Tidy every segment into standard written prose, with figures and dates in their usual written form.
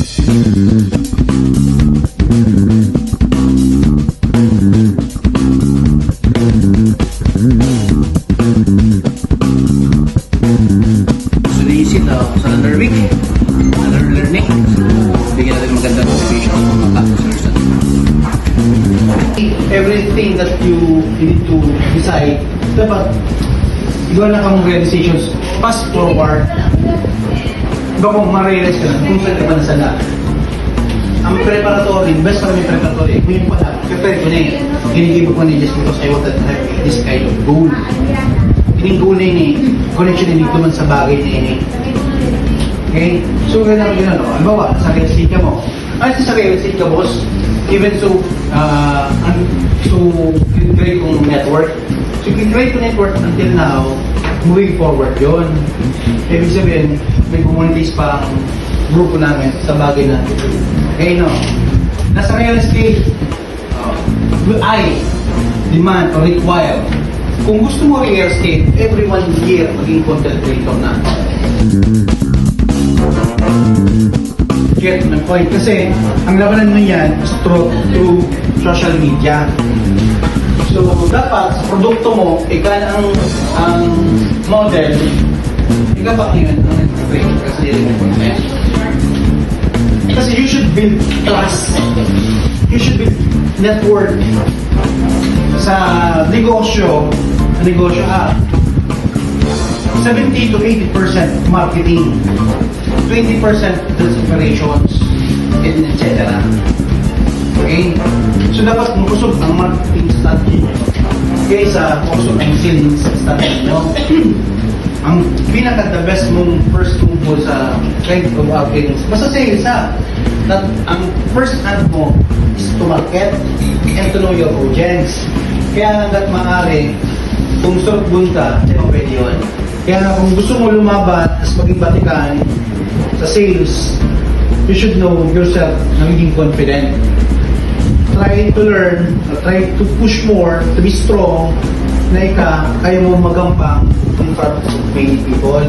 So naisip na sa another week, another learning. Bigyan natin magandang motivation sa mga officers. Everything that you need to decide, dapat igawa na kang realizations, fast forward. Iba kung ma-realize ka na kung saan ka ba nasala. Ang preparatory, best para may preparatory, kung yung pala, prepare ko na yun. Ginigibok ko na yun just because I wanted to have this kind of goal. Yung goal na yun eh, connection na yun naman sa bagay na yun eh. Okay? So, ganun yun ano. Halimbawa, sa real estate ka mo. Ano sa real estate ka, boss? Even so, create kong network. So, create kong network until now, moving forward yun. Ibig sabihin, may communities pa ang grupo namin sa bagay na. Okay, no? Nasa real estate, will I demand or require, kung gusto mo real estate, every 1 year maging content creator na. Get my point? Kasi, ang labanan mo yan is through social media. So, dapat sa produkto mo, ikaw ang model, ikaw pa yun ang nag-create kasi yung content. Kasi you should build trust. You should build network sa negosyo 70 to 80% marketing, 20% business operations, and etc. Okay? So dapat kusog ang marketing strategy kaysa kusog ang selling strategy nyo. Ang pinaka-the best mong first move sa kind of outings, basta sales ha. That ang first hand mo is to market and to know your audience. Kaya hanggat maaari, kung surot bunta, pwede yun. Kaya kung gusto mo lumaban at maging batikan sa sales, you should know yourself na maging confident. Try to learn, try to push more, to be strong, na kaya mo magampang in front of many people.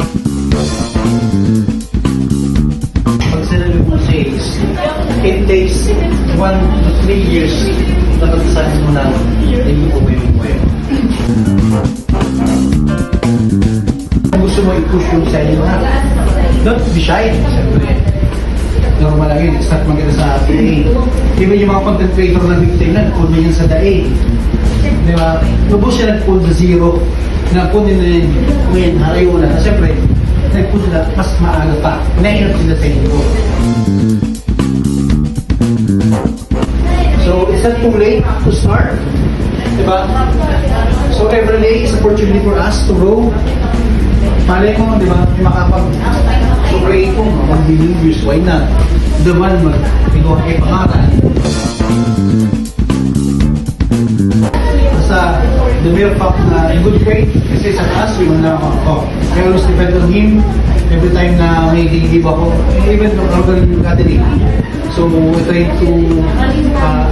Pag sinabi mo sales, it takes 1 to 3 years na pag-design mo na hindi mo mo yun. Kung gusto mo i-push yung selling na, don't be shy. Siyempre, normal lang yun. Start maganda sa DA. Even yung mga content creator na big time na, nag-pull mo yun sa DA. Di ba? Lubos siya nag-pull sa zero. Nag-pull din na yun. Ngayon, harayo na. Siyempre, nag-pull sila mas maaga pa. Connection sila sa inyo. So, is that too late to start? Diba? So, every day is opportunity for us to grow. Malay mo, di ba? May makapag-create kong mag-billion views. Why not? The one mag-pinuha kay pangalan. Basta, the mere fact na good faith, kasi sa taas, yung na ako. I always depend on him every time na may give ako. Even from organic gathering. So, we try to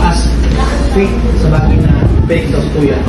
ask faith sa bagay na fake daw po yan.